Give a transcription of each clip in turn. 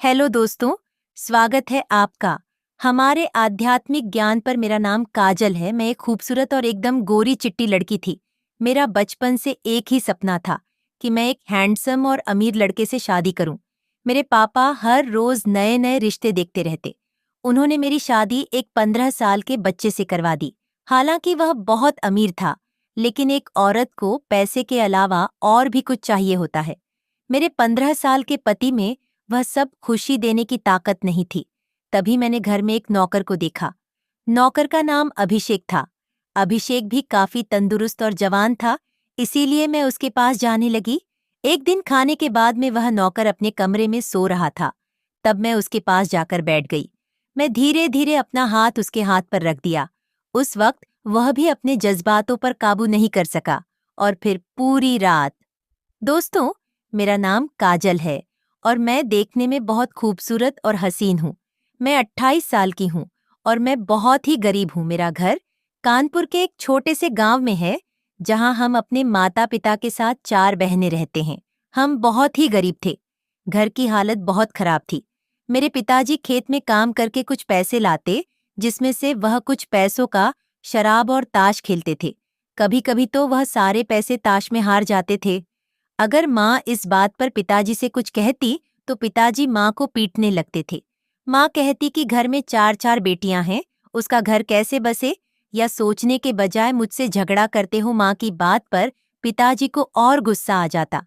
Hello दोस्तों, स्वागत है आपका। हमारे आध्यात्मिक ज्ञान पर। मेरा नाम काजल है। मैं एक खूबसूरत और एकदम गोरी चिट्टी लड़की थी। मेरा बचपन से एक ही सपना था कि मैं एक हैंडसम और अमीर लड़के से शादी करूं। मेरे पापा हर रोज नए नए रिश्ते देखते रहते। उन्होंने मेरी शादी एक 15 साल के बच्चे से करवा दी। हालांकि वह बहुत अमीर था, लेकिन एक औरत को पैसे के अलावा और भी कुछ चाहिए होता है। मेरे 15 साल के पति में वह सब खुशी देने की ताकत नहीं थी। तभी मैंने घर में एक नौकर को देखा। नौकर का नाम अभिषेक था। अभिषेक भी काफी तंदुरुस्त और जवान था, इसीलिए मैं उसके पास जाने लगी। एक दिन खाने के बाद में वह नौकर अपने कमरे में सो रहा था। तब मैं उसके पास जाकर बैठ गई। मैं धीरे धीरे अपना हाथ उसके हाथ पर रख दिया। उस वक्त वह भी अपने जज्बातों पर काबू नहीं कर सका। और फिर पूरी रात। दोस्तों, मेरा नाम काजल है और मैं देखने में बहुत खूबसूरत और हसीन हूँ। मैं 28 साल की हूँ और मैं बहुत ही गरीब हूँ। मेरा घर कानपुर के एक छोटे से गांव में है, जहां हम अपने माता पिता के साथ 4 बहनें रहते हैं। हम बहुत ही गरीब थे। घर की हालत बहुत खराब थी। मेरे पिताजी खेत में काम करके कुछ पैसे लाते, जिसमें से वह कुछ पैसों का शराब और ताश खेलते थे। कभी कभी तो वह सारे पैसे ताश में हार जाते थे। अगर माँ इस बात पर पिताजी से कुछ कहती तो पिताजी माँ को पीटने लगते थे। माँ कहती कि घर में 4-4 बेटियां हैं, उसका घर कैसे बसे। या सोचने के बजाय मुझसे झगड़ा करते हो माँ की बात पर पिताजी को और गुस्सा आ जाता।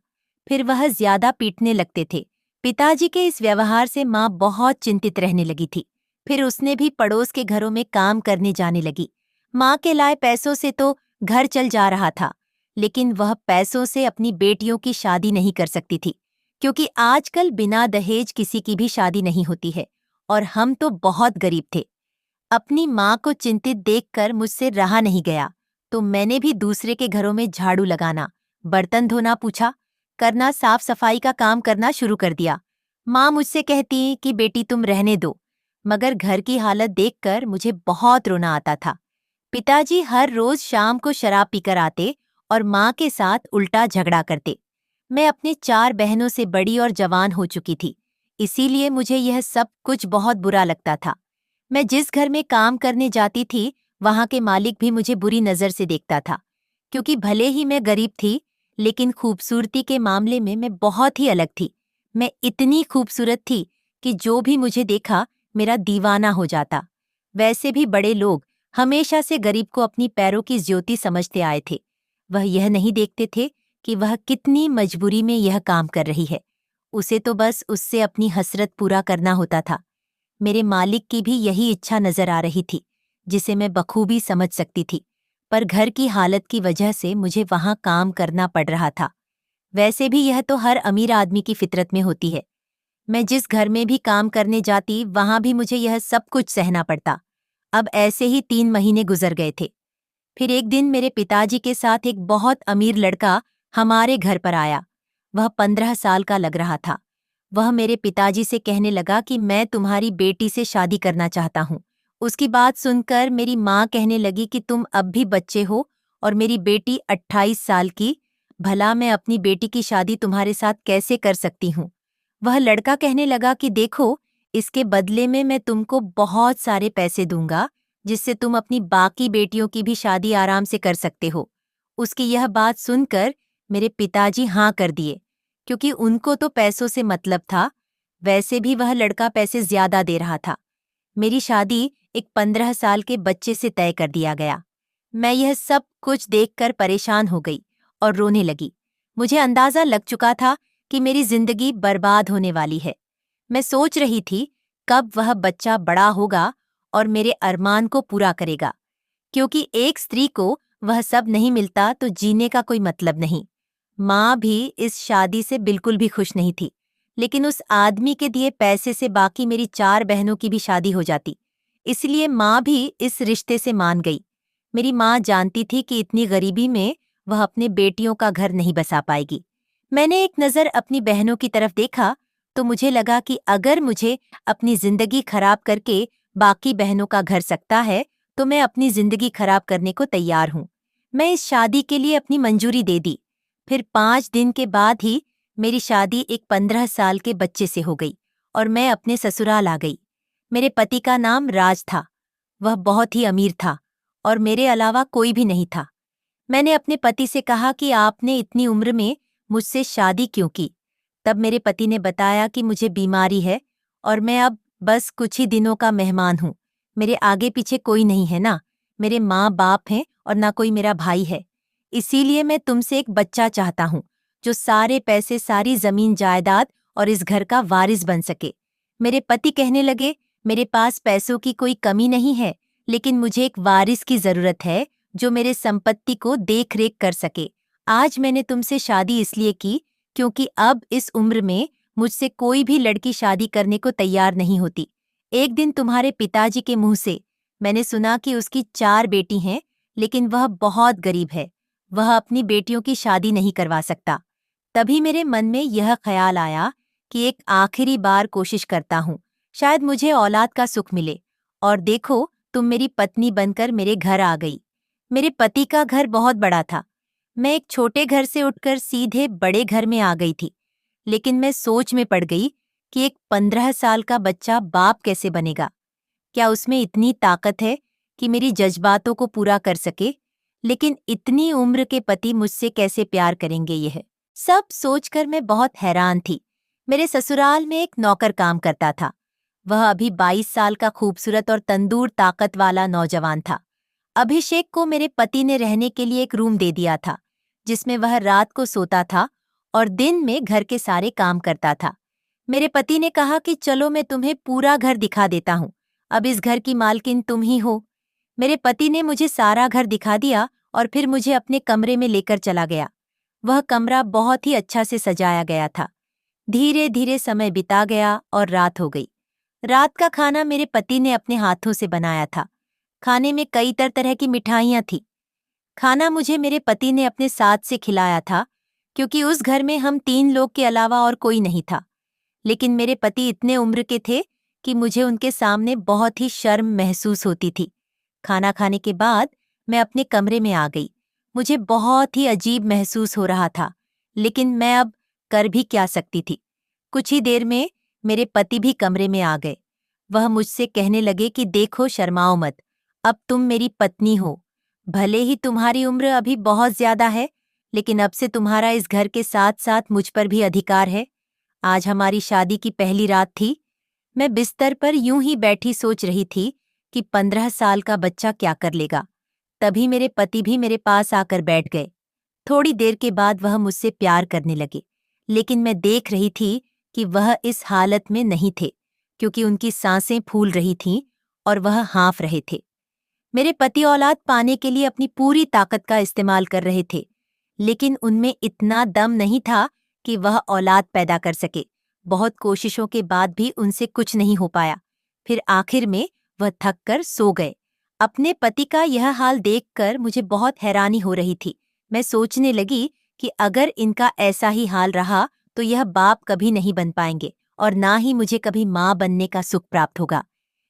फिर वह ज्यादा पीटने लगते थे। पिताजी के इस व्यवहार से माँ बहुत चिंतित रहने लगी थी। फिर उसने भी पड़ोस के घरों में काम करने जाने लगी। माँ के लाए पैसों से तो घर चल जा रहा था, लेकिन वह पैसों से अपनी बेटियों की शादी नहीं कर सकती थी, क्योंकि आजकल बिना दहेज किसी की भी शादी नहीं होती है। और हम तो बहुत गरीब थे। अपनी माँ को चिंतित देखकर मुझसे रहा नहीं गया, तो मैंने भी दूसरे के घरों में झाड़ू लगाना, बर्तन धोना पूछा करना, साफ सफाई का काम करना शुरू कर दिया। माँ मुझसे कहती कि बेटी तुम रहने दो, मगर घर की हालत देखकर मुझे बहुत रोना आता था। पिताजी हर रोज शाम को शराब पीकर आते और माँ के साथ उल्टा झगड़ा करते। मैं अपने 4 बहनों से बड़ी और जवान हो चुकी थी, इसीलिए मुझे यह सब कुछ बहुत बुरा लगता था। मैं जिस घर में काम करने जाती थी, वहाँ के मालिक भी मुझे बुरी नज़र से देखता था, क्योंकि भले ही मैं गरीब थी, लेकिन खूबसूरती के मामले में मैं बहुत ही अलग थी। मैं इतनी खूबसूरत थी कि जो भी मुझे देखा, मेरा दीवाना हो जाता। वैसे भी बड़े लोग हमेशा से गरीब को अपनी पैरों की ज्योति समझते आए थे। वह यह नहीं देखते थे कि वह कितनी मजबूरी में यह काम कर रही है। उसे तो बस उससे अपनी हसरत पूरा करना होता था। मेरे मालिक की भी यही इच्छा नजर आ रही थी, जिसे मैं बखूबी समझ सकती थी। पर घर की हालत की वजह से मुझे वहां काम करना पड़ रहा था। वैसे भी यह तो हर अमीर आदमी की फितरत में होती है। मैं जिस घर में भी काम करने जाती, वहां भी मुझे यह सब कुछ सहना पड़ता। अब ऐसे ही 3 महीने गुजर गए थे। फिर एक दिन मेरे पिताजी के साथ एक बहुत अमीर लड़का हमारे घर पर आया। वह 15 साल का लग रहा था। वह मेरे पिताजी से कहने लगा कि मैं तुम्हारी बेटी से शादी करना चाहता हूँ। उसकी बात सुनकर मेरी माँ कहने लगी कि तुम अब भी बच्चे हो और मेरी बेटी 28 साल की, भला मैं अपनी बेटी की शादी तुम्हारे साथ कैसे कर सकती हूँ। वह लड़का कहने लगा कि देखो, इसके बदले में मैं तुमको बहुत सारे पैसे दूंगा, जिससे तुम अपनी बाकी बेटियों की भी शादी आराम से कर सकते हो। उसकी यह बात सुनकर मेरे पिताजी हाँ कर दिए, क्योंकि उनको तो पैसों से मतलब था। वैसे भी वह लड़का पैसे ज्यादा दे रहा था। मेरी शादी एक 15 साल के बच्चे से तय कर दिया गया। मैं यह सब कुछ देखकर परेशान हो गई और रोने लगी। मुझे अंदाजा लग चुका था कि मेरी जिंदगी बर्बाद होने वाली है। मैं सोच रही थी कब वह बच्चा बड़ा होगा और मेरे अरमान को पूरा करेगा, क्योंकि एक स्त्री को वह सब नहीं मिलता तो जीने का कोई मतलब नहीं। माँ भी इस शादी से बिल्कुल भी खुश नहीं थी, लेकिन उस आदमी के दिए पैसे से बाकी मेरी 4 बहनों की भी शादी हो जाती, इसलिए माँ भी इस रिश्ते से मान गई। मेरी माँ जानती थी कि इतनी गरीबी में वह अपने बेटियों का घर नहीं बसा पाएगी। मैंने एक नज़र अपनी बहनों की तरफ देखा तो मुझे लगा कि अगर मुझे अपनी जिंदगी खराब करके बाकी बहनों का घर सकता है, तो मैं अपनी जिंदगी खराब करने को तैयार हूँ। मैं इस शादी के लिए अपनी मंजूरी दे दी। फिर 5 दिन के बाद ही मेरी शादी एक 15 साल के बच्चे से हो गई और मैं अपने ससुराल आ गई। मेरे पति का नाम राज था। वह बहुत ही अमीर था और मेरे अलावा कोई भी नहीं था। मैंने अपने पति से कहा कि आपने इतनी उम्र में मुझसे शादी क्यों की? तब मेरे पति ने बताया कि मुझे बीमारी है और मैं अब बस कुछ ही दिनों का मेहमान हूँ। मेरे आगे पीछे कोई नहीं है ना, मेरे माँ बाप हैं और ना कोई मेरा भाई है। इसीलिए मैं तुमसे एक बच्चा चाहता हूँ, जो सारे पैसे, सारी जमीन जायदाद और इस घर का वारिस बन सके। मेरे पति कहने लगे, मेरे पास पैसों की कोई कमी नहीं है, लेकिन मुझे एक वारिस की जरूरत है जो मेरे संपत्ति को देख रेख कर सके। आज मैंने तुमसे शादी इसलिए की क्योंकि अब इस उम्र में मुझसे कोई भी लड़की शादी करने को तैयार नहीं होती। एक दिन तुम्हारे पिताजी के मुंह से मैंने सुना कि उसकी 4 बेटी हैं, लेकिन वह बहुत गरीब है। वह अपनी बेटियों की शादी नहीं करवा सकता। तभी मेरे मन में यह ख्याल आया कि एक आखिरी बार कोशिश करता हूँ, शायद मुझे औलाद का सुख मिले। और देखो, तुम मेरी पत्नी बनकर मेरे घर आ गई। मेरे पति का घर बहुत बड़ा था। मैं एक छोटे घर से उठकर सीधे बड़े घर में आ गई थी। लेकिन मैं सोच में पड़ गई कि एक 15 साल का बच्चा बाप कैसे बनेगा? क्या उसमें इतनी ताकत है कि मेरी जज्बातों को पूरा कर सके? लेकिन इतनी उम्र के पति मुझसे कैसे प्यार करेंगे? यह सब सोचकर मैं बहुत हैरान थी। मेरे ससुराल में एक नौकर काम करता था। वह अभी 22 साल का खूबसूरत और तंदूर ताकत वाला नौजवान था। अभिषेक को मेरे पति ने रहने के लिए एक रूम दे दिया था, जिसमें वह रात को सोता था और दिन में घर के सारे काम करता था। मेरे पति ने कहा कि चलो मैं तुम्हें पूरा घर दिखा देता हूँ, अब इस घर की मालकिन तुम ही हो। मेरे पति ने मुझे सारा घर दिखा दिया और फिर मुझे अपने कमरे में लेकर चला गया। वह कमरा बहुत ही अच्छा से सजाया गया था। धीरे धीरे समय बिता गया और रात हो गई। रात का खाना मेरे पति ने अपने हाथों से बनाया था। खाने में कई तरह की मिठाइयाँ थीं। खाना मुझे मेरे पति ने अपने साथ से खिलाया था, क्योंकि उस घर में हम 3 लोग के अलावा और कोई नहीं था। लेकिन मेरे पति इतने उम्र के थे कि मुझे उनके सामने बहुत ही शर्म महसूस होती थी। खाना खाने के बाद मैं अपने कमरे में आ गई। मुझे बहुत ही अजीब महसूस हो रहा था, लेकिन मैं अब कर भी क्या सकती थी। कुछ ही देर में मेरे पति भी कमरे में आ गए। वह मुझसे कहने लगे कि देखो, शर्माओ मत, अब तुम मेरी पत्नी हो। भले ही तुम्हारी उम्र अभी बहुत ज्यादा है, लेकिन अब से तुम्हारा इस घर के साथ साथ मुझ पर भी अधिकार है। आज हमारी शादी की पहली रात थी। मैं बिस्तर पर यूं ही बैठी सोच रही थी कि 15 साल का बच्चा क्या कर लेगा। तभी मेरे पति भी मेरे पास आकर बैठ गए। थोड़ी देर के बाद वह मुझसे प्यार करने लगे, लेकिन मैं देख रही थी कि वह इस हालत में नहीं थे, क्योंकि उनकी सांसें फूल रही थीं और वह हाँफ रहे थे। मेरे पति औलाद पाने के लिए अपनी पूरी ताकत का इस्तेमाल कर रहे थे, लेकिन उनमें इतना दम नहीं था कि वह औलाद पैदा कर सके। बहुत कोशिशों के बाद भी उनसे कुछ नहीं हो पाया। फिर आखिर में वह थक कर सो गए। अपने पति का यह हाल देखकर मुझे बहुत हैरानी हो रही थी। मैं सोचने लगी कि अगर इनका ऐसा ही हाल रहा तो यह बाप कभी नहीं बन पाएंगे और ना ही मुझे कभी माँ बनने का सुख प्राप्त होगा।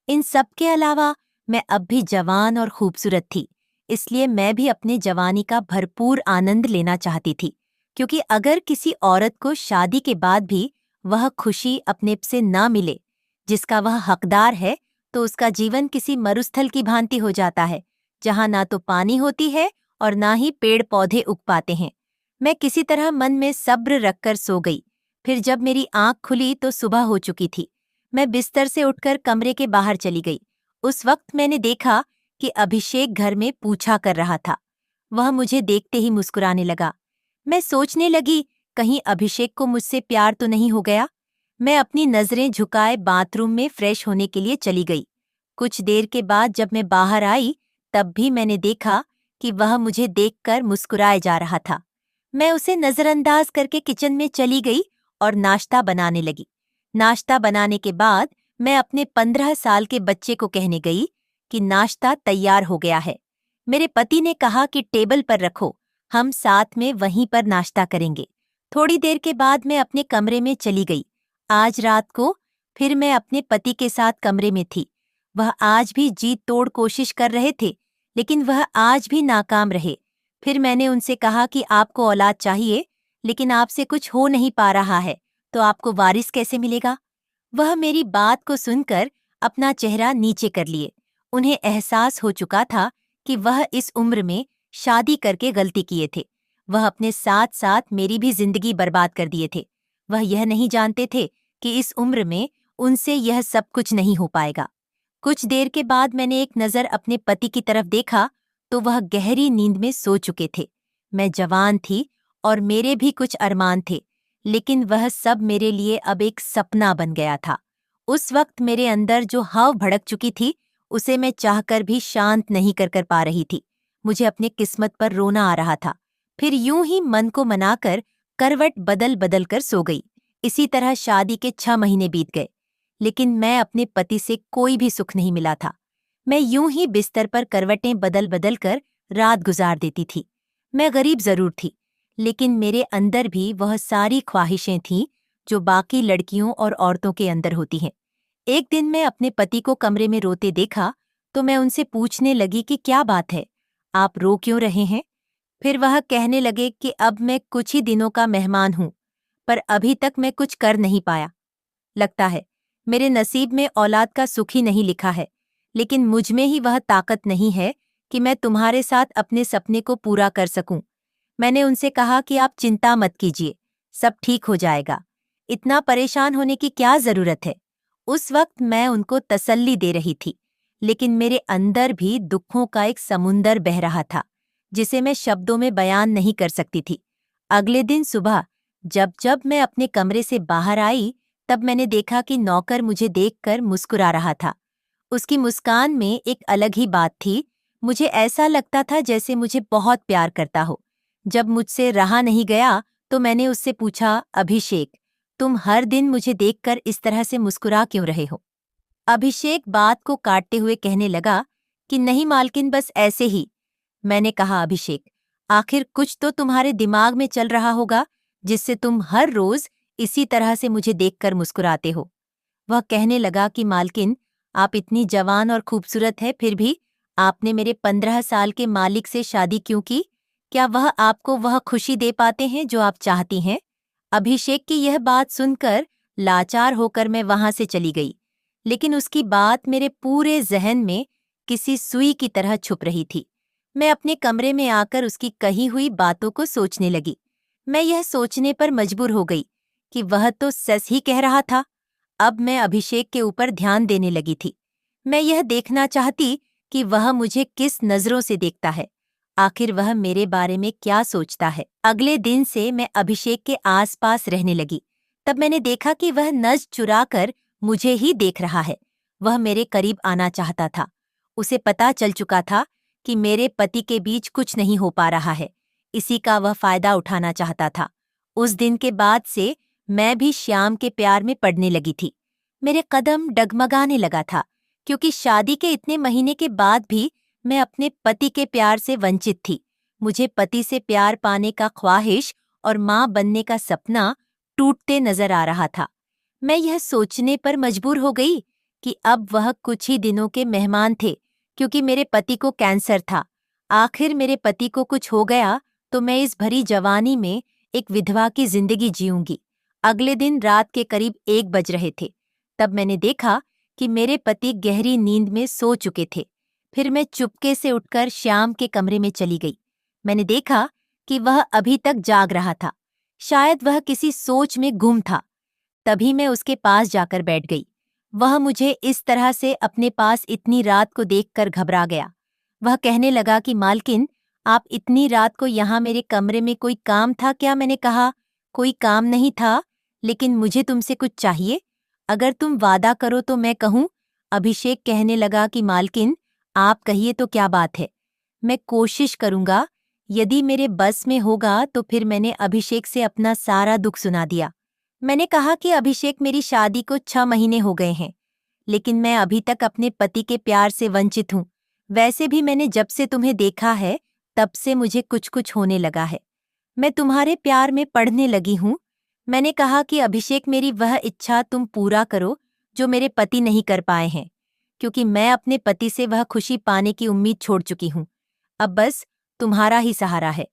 इन सब के अलावा मैं अब भी जवान और खूबसूरत थी, इसलिए मैं भी अपने जवानी का भरपूर आनंद लेना चाहती थी, क्योंकि अगर किसी औरत को शादी के बाद भी वह खुशी अपने से ना मिले जिसका वह हकदार है, तो उसका जीवन किसी मरुस्थल की भांति हो जाता है, जहाँ ना तो पानी होती है और ना ही पेड़ पौधे उग पाते हैं। मैं किसी तरह मन में सब्र रखकर सो गई। फिर जब मेरी आंख खुली तो सुबह हो चुकी थी। मैं बिस्तर से उठकर कमरे के बाहर चली गई। उस वक्त मैंने देखा कि अभिषेक घर में पूछा कर रहा था। वह मुझे देखते ही मुस्कुराने लगा। मैं सोचने लगी, कहीं अभिषेक को मुझसे प्यार तो नहीं हो गया। मैं अपनी नजरें झुकाए बाथरूम में फ्रेश होने के लिए चली गई। कुछ देर के बाद जब मैं बाहर आई, तब भी मैंने देखा कि वह मुझे देखकर मुस्कुराए जा रहा था। मैं उसे नजरअंदाज करके किचन में चली गई और नाश्ता बनाने लगी। नाश्ता बनाने के बाद मैं अपने 15 साल के बच्चे को कहने गई कि नाश्ता तैयार हो गया है। मेरे पति ने कहा कि टेबल पर रखो, हम साथ में वहीं पर नाश्ता करेंगे। थोड़ी देर के बाद मैं अपने कमरे में चली गई। आज रात को फिर मैं अपने पति के साथ कमरे में थी। वह आज भी जी तोड़ कोशिश कर रहे थे, लेकिन वह आज भी नाकाम रहे। फिर मैंने उनसे कहा कि आपको औलाद चाहिए, लेकिन आपसे कुछ हो नहीं पा रहा है, तो आपको वारिस कैसे मिलेगा? वह मेरी बात को सुनकर अपना चेहरा नीचे कर लिए। उन्हें एहसास हो चुका था कि वह इस उम्र में शादी करके गलती किए थे। वह अपने साथ साथ मेरी भी जिंदगी बर्बाद कर दिए थे। वह यह नहीं जानते थे कि इस उम्र में उनसे यह सब कुछ नहीं हो पाएगा। कुछ देर के बाद मैंने एक नज़र अपने पति की तरफ देखा तो वह गहरी नींद में सो चुके थे। मैं जवान थी और मेरे भी कुछ अरमान थे, लेकिन वह सब मेरे लिए अब एक सपना बन गया था। उस वक्त मेरे अंदर जो हव भड़क चुकी थी, उसे मैं चाहकर भी शांत नहीं कर पा रही थी। मुझे अपने किस्मत पर रोना आ रहा था। फिर यूं ही मन को मनाकर करवट बदल बदल कर सो गई। इसी तरह शादी के 6 महीने बीत गए, लेकिन मैं अपने पति से कोई भी सुख नहीं मिला था। मैं यूं ही बिस्तर पर करवटें बदल बदल कर रात गुजार देती थी। मैं गरीब जरूर थी, लेकिन मेरे अंदर भी वह सारी ख्वाहिशें थीं जो बाकी लड़कियों और औरतों के अंदर होती हैं। एक दिन मैं अपने पति को कमरे में रोते देखा तो मैं उनसे पूछने लगी कि क्या बात है, आप रो क्यों रहे हैं? फिर वह कहने लगे कि अब मैं कुछ ही दिनों का मेहमान हूं, पर अभी तक मैं कुछ कर नहीं पाया। लगता है मेरे नसीब में औलाद का सुख ही नहीं लिखा है, लेकिन मुझ में ही वह ताकत नहीं है कि मैं तुम्हारे साथ अपने सपने को पूरा कर सकूं। मैंने उनसे कहा कि आप चिंता मत कीजिए, सब ठीक हो जाएगा। इतना परेशान होने की क्या जरूरत है? उस वक्त मैं उनको तसल्ली दे रही थी, लेकिन मेरे अंदर भी दुखों का एक समुंदर बह रहा था, जिसे मैं शब्दों में बयान नहीं कर सकती थी। अगले दिन सुबह जब जब मैं अपने कमरे से बाहर आई, तब मैंने देखा कि नौकर मुझे देखकर मुस्कुरा रहा था। उसकी मुस्कान में एक अलग ही बात थी। मुझे ऐसा लगता था जैसे मुझे बहुत प्यार करता हो। जब मुझसे रहा नहीं गया तो मैंने उससे पूछा, अभिषेक, तुम हर दिन मुझे देखकर इस तरह से मुस्कुरा क्यों रहे हो? अभिषेक बात को काटते हुए कहने लगा कि नहीं मालकिन, बस ऐसे ही। मैंने कहा, अभिषेक, आखिर कुछ तो तुम्हारे दिमाग में चल रहा होगा जिससे तुम हर रोज इसी तरह से मुझे देखकर मुस्कुराते हो। वह कहने लगा कि मालकिन, आप इतनी जवान और खूबसूरत है, फिर भी आपने मेरे 15 साल के मालिक से शादी क्यों की? क्या वह आपको वह खुशी दे पाते हैं जो आप चाहती हैं? अभिषेक की यह बात सुनकर लाचार होकर मैं वहां से चली गई, लेकिन उसकी बात मेरे पूरे जहन में किसी सुई की तरह छुप रही थी। मैं अपने कमरे में आकर उसकी कही हुई बातों को सोचने लगी। मैं यह सोचने पर मजबूर हो गई कि वह तो सच ही कह रहा था। अब मैं अभिषेक के ऊपर ध्यान देने लगी थी। मैं यह देखना चाहती कि वह मुझे किस नजरों से देखता है, आखिर वह मेरे बारे में क्या सोचता है। अगले दिन से मैं अभिषेक के आसपास रहने लगी। तब मैंने देखा कि वह नज़र चुराकर मुझे ही देख रहा है। वह मेरे करीब आना चाहता था। उसे पता चल चुका था कि मेरे पति के बीच कुछ नहीं हो पा रहा है। इसी का वह फायदा उठाना चाहता था। उस दिन के बाद से मैं भी श्याम के प्यार में पड़ने लगी थी। मेरे कदम डगमगाने लगा था, क्योंकि शादी के इतने महीने के बाद भी मैं अपने पति के प्यार से वंचित थी। मुझे पति से प्यार पाने का ख्वाहिश और माँ बनने का सपना टूटते नजर आ रहा था। मैं यह सोचने पर मजबूर हो गई कि अब वह कुछ ही दिनों के मेहमान थे, क्योंकि मेरे पति को कैंसर था। आखिर मेरे पति को कुछ हो गया तो मैं इस भरी जवानी में एक विधवा की जिंदगी जीऊंगी। अगले दिन रात के करीब 1 बज रहे थे। तब मैंने देखा कि मेरे पति गहरी नींद में सो चुके थे। फिर मैं चुपके से उठकर श्याम के कमरे में चली गई। मैंने देखा कि वह अभी तक जाग रहा था। शायद वह किसी सोच में गुम था। तभी मैं उसके पास जाकर बैठ गई। वह मुझे इस तरह से अपने पास इतनी रात को देखकर घबरा गया। वह कहने लगा कि मालकिन, आप इतनी रात को यहाँ मेरे कमरे में कोई काम था क्या? मैंने कहा, कोई काम नहीं था, लेकिन मुझे तुमसे कुछ चाहिए। अगर तुम वादा करो तो मैं कहूँ। अभिषेक कहने लगा कि मालकिन, आप कहिए तो क्या बात है। मैं कोशिश करूंगा, यदि मेरे बस में होगा तो फिर मैंने अभिषेक से अपना सारा दुख सुना दिया। मैंने कहा कि अभिषेक, मेरी शादी को 6 महीने हो गए हैं, लेकिन मैं अभी तक अपने पति के प्यार से वंचित हूँ। वैसे भी मैंने जब से तुम्हें देखा है तब से मुझे कुछ कुछ होने लगा है। मैं तुम्हारे प्यार में पड़ने लगी हूँ। मैंने कहा कि अभिषेक, मेरी वह इच्छा तुम पूरा करो जो मेरे पति नहीं कर पाए हैं, क्योंकि मैं अपने पति से वह खुशी पाने की उम्मीद छोड़ चुकी हूँ। अब बस तुम्हारा ही सहारा है।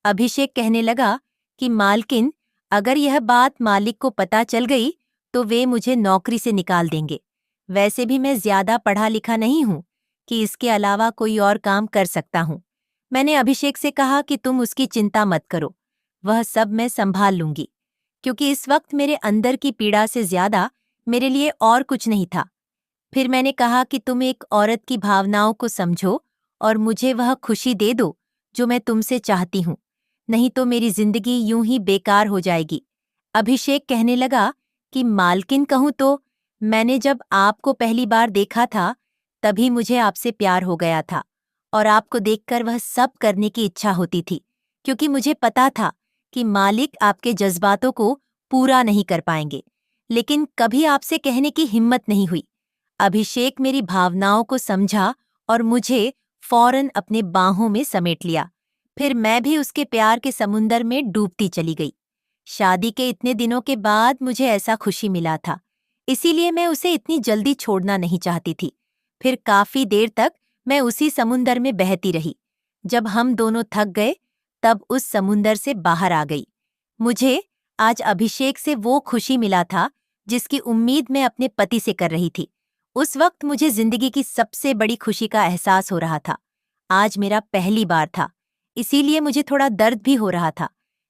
अभिषेक कहने लगा कि मालकिन, अगर यह बात मालिक को पता चल गई तो वे मुझे नौकरी से निकाल देंगे। वैसे भी मैं ज्यादा पढ़ा लिखा नहीं हूँ कि इसके अलावा कोई और काम कर सकता हूँ। मैंने अभिषेक से कहा कि तुम उसकी चिंता मत करो, वह सब मैं संभाल लूंगी, क्योंकि इस वक्त मेरे अंदर की पीड़ा से ज्यादा मेरे लिए और कुछ नहीं था। फिर मैंने कहा कि तुम एक औरत की भावनाओं को समझो और मुझे वह खुशी दे दो जो मैं तुमसे चाहती हूँ, नहीं तो मेरी जिंदगी यूं ही बेकार हो जाएगी। अभिषेक कहने लगा कि मालकिन कहूँ तो मैंने जब आपको पहली बार देखा था तभी मुझे आपसे प्यार हो गया था और आपको देखकर वह सब करने की इच्छा होती थी, क्योंकि मुझे पता था कि मालिक आपके जज्बातों को पूरा नहीं कर पाएंगे, लेकिन कभी आपसे कहने की हिम्मत नहीं हुई। अभिषेक मेरी भावनाओं को समझा और मुझे फौरन अपने बाहों में समेट लिया। फिर मैं भी उसके प्यार के समुंदर में डूबती चली गई। शादी के इतने दिनों के बाद मुझे ऐसा खुशी मिला था, इसीलिए मैं उसे इतनी जल्दी छोड़ना नहीं चाहती थी। फिर काफी देर तक मैं उसी समुंदर में बहती रही। जब हम दोनों थक गए तब उस समुंदर से बाहर आ गई। मुझे आज अभिषेक से वो खुशी मिला था जिसकी उम्मीद मैं अपने पति से कर रही थी। उस वक्त मुझे जिंदगी की सबसे बड़ी खुशी का एहसास हो रहा था। आज मेरा पहली बार था, इसीलिए मुझे थोड़ा दर्द भी हो रहा था,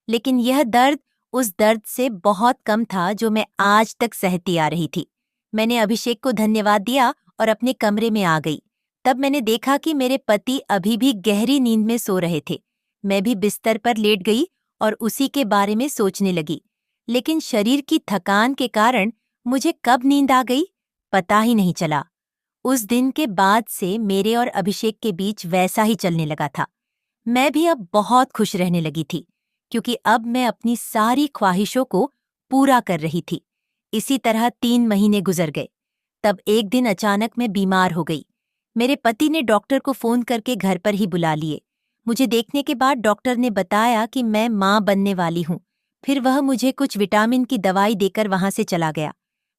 लेकिन यह दर्द उस दर्द से बहुत कम था जो मैं आज तक सहती आ रही थी। मैंने अभिषेक को धन्यवाद दिया और अपने कमरे में आ गई। तब मैंने देखा कि मेरे पति अभी भी गहरी नींद में सो रहे थे। मैं भी बिस्तर पर लेट गई और उसी के बारे में सोचने लगी, लेकिन शरीर की थकान के कारण मुझे कब नींद आ गई पता ही नहीं चला। उस दिन के बाद से मेरे और अभिषेक के बीच वैसा ही चलने लगा था। मैं भी अब बहुत खुश रहने लगी थी, क्योंकि अब मैं अपनी सारी ख्वाहिशों को पूरा कर रही थी। इसी तरह 3 महीने गुजर गए। तब एक दिन अचानक मैं बीमार हो गई। मेरे पति ने डॉक्टर को फोन करके घर पर ही बुला लिए। मुझे देखने के बाद डॉक्टर ने बताया कि मैं मां बनने वाली हूं। फिर वह मुझे कुछ विटामिन की दवाई देकर वहां से चला गया।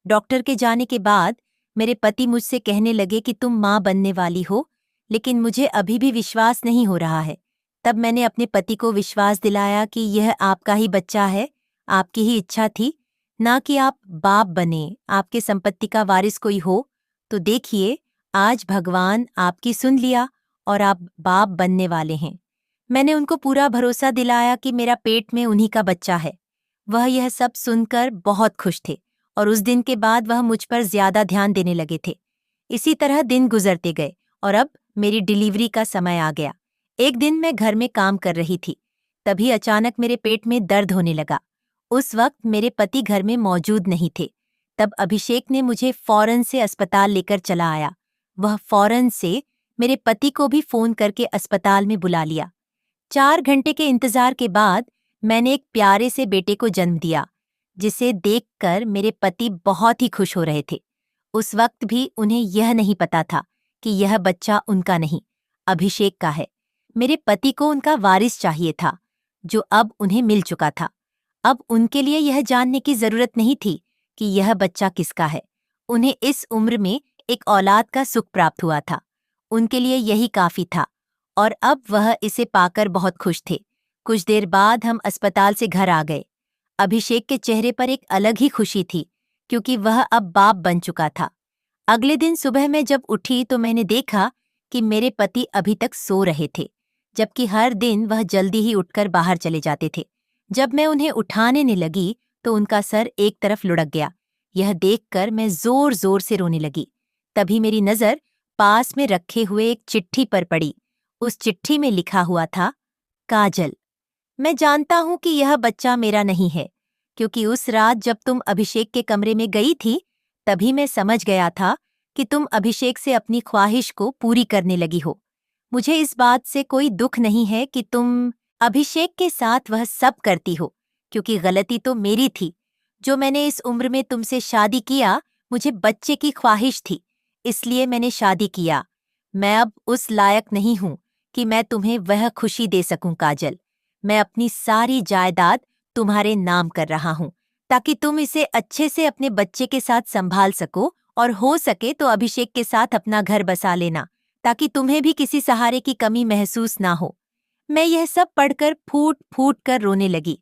डॉक्टर के जाने के बाद मेरे पति मुझसे कहने लगे कि तुम मां बनने वाली हो, लेकिन मुझे अभी भी विश्वास नहीं हो रहा है। तब मैंने अपने पति को विश्वास दिलाया कि यह आपका ही बच्चा है, आपकी ही इच्छा थी, ना कि आप बाप बने, आपके संपत्ति का वारिस कोई हो। तो देखिए, आज भगवान आपकी सुन लिया और आप बाप बनने वाले हैं। मैंने उनको पूरा भरोसा दिलाया कि मेरा पेट में उन्हीं का बच्चा है। वह यह सब सुनकर बहुत खुश थे और उस दिन के बाद वह मुझ पर ज्यादा ध्यान देने लगे थे। इसी तरह दिन गुजरते गए और अब मेरी डिलीवरी का समय आ गया। एक दिन मैं घर में काम कर रही थी, तभी अचानक मेरे पेट में दर्द होने लगा। उस वक्त मेरे पति घर में मौजूद नहीं थे। तब अभिषेक ने मुझे फौरन से अस्पताल लेकर चला आया। वह फौरन से मेरे पति को भी फोन करके अस्पताल में बुला लिया। 4 घंटे के इंतजार के बाद मैंने एक प्यारे से बेटे को जन्म दिया, जिसे देखकर मेरे पति बहुत ही खुश हो रहे थे। उस वक्त भी उन्हें यह नहीं पता था कि यह बच्चा उनका नहीं, अभिषेक का है। मेरे पति को उनका वारिस चाहिए था, जो अब उन्हें मिल चुका था। अब उनके लिए यह जानने की जरूरत नहीं थी कि यह बच्चा किसका है। उन्हें इस उम्र में एक औलाद का सुख प्राप्त हुआ था। उनके लिए यही काफी था और अब वह इसे पाकर बहुत खुश थे। कुछ देर बाद हम अस्पताल से घर आ गए। अभिषेक के चेहरे पर एक अलग ही खुशी थी, क्योंकि वह अब बाप बन चुका था। अगले दिन सुबह मैं जब उठी तो मैंने देखा कि मेरे पति अभी तक सो रहे थे, जबकि हर दिन वह जल्दी ही उठकर बाहर चले जाते थे। जब मैं उन्हें उठाने ने लगी तो उनका सर एक तरफ लुढ़क गया। यह देखकर मैं जोर जोर से रोने लगी। तभी मेरी नजर पास में रखे हुए एक चिट्ठी पर पड़ी। उस चिट्ठी में लिखा हुआ था, काजल, मैं जानता हूं कि यह बच्चा मेरा नहीं है, क्योंकि उस रात जब तुम अभिषेक के कमरे में गई थी तभी मैं समझ गया था कि तुम अभिषेक से अपनी ख्वाहिश को पूरी करने लगी हो। मुझे इस बात से कोई दुख नहीं है कि तुम अभिषेक के साथ वह सब करती हो, क्योंकि गलती तो मेरी थी। जो मैंने इस उम्र में तुमसे शादी किया, मुझे बच्चे की ख्वाहिश थी, इसलिए मैंने शादी किया। मैं अब उस लायक नहीं हूं कि मैं तुम्हें वह खुशी दे सकूं काजल। मैं अपनी सारी जायदाद तुम्हारे नाम कर रहा हूं, ताकि तुम इसे अच्छे से अपने बच्चे के साथ संभाल सको और हो सके तो अभिषेक के साथ अपना घर बसा लेना, ताकि तुम्हें भी किसी सहारे की कमी महसूस ना हो। मैं यह सब पढ़कर फूट फूट कर रोने लगी।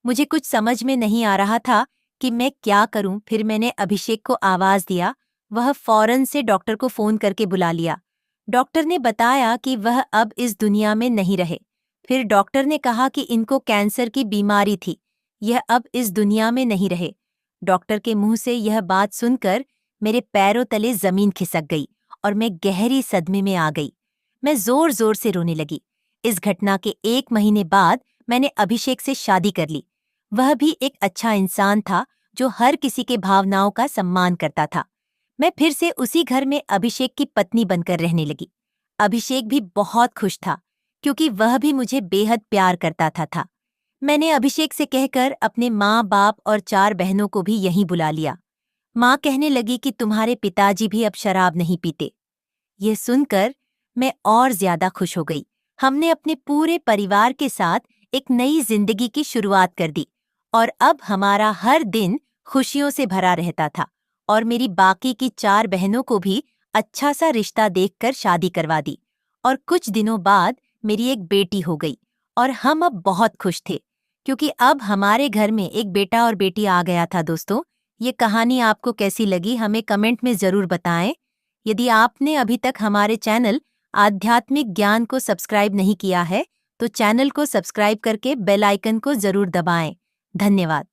मुझे कुछ समझ में नहीं आ रहा था कि मैं क्या करूं। फिर मैंने अभिषेक को आवाज दिया। वह फौरन से डॉक्टर को फोन करके बुला लिया। डॉक्टर ने बताया कि वह अब इस दुनिया में नहीं रहे। फिर डॉक्टर ने कहा कि इनको कैंसर की बीमारी थी, यह अब इस दुनिया में नहीं रहे। डॉक्टर के मुंह से यह बात सुनकर मेरे पैरों तले जमीन खिसक गई और मैं गहरी सदमे में आ गई। मैं जोर जोर से रोने लगी। इस घटना के 1 महीने बाद मैंने अभिषेक से शादी कर ली। वह भी एक अच्छा इंसान था जो हर किसी के भावनाओं का सम्मान करता था। मैं फिर से उसी घर में अभिषेक की पत्नी बनकर रहने लगी। अभिषेक भी बहुत खुश था क्योंकि वह भी मुझे बेहद प्यार करता था। मैंने अभिषेक से कहकर अपने माँ बाप और 4 बहनों को भी यहीं बुला लिया। माँ कहने लगी कि तुम्हारे पिताजी भी अब शराब नहीं पीते। ये सुनकर मैं और ज्यादा खुश हो गई। हमने अपने पूरे परिवार के साथ एक नई जिंदगी की शुरुआत कर दी और अब हमारा हर दिन खुशियों से भरा रहता था और मेरी बाकी की 4 बहनों को भी अच्छा सा रिश्ता देखकर शादी करवा दी और कुछ दिनों बाद मेरी एक बेटी हो गई और हम अब बहुत खुश थे क्योंकि अब हमारे घर में एक बेटा और बेटी आ गया था। दोस्तों, ये कहानी आपको कैसी लगी हमें कमेंट में जरूर बताएं। यदि आपने अभी तक हमारे चैनल आध्यात्मिक ज्ञान को सब्सक्राइब नहीं किया है तो चैनल को सब्सक्राइब करके बेल आइकन को जरूर दबाएं। धन्यवाद।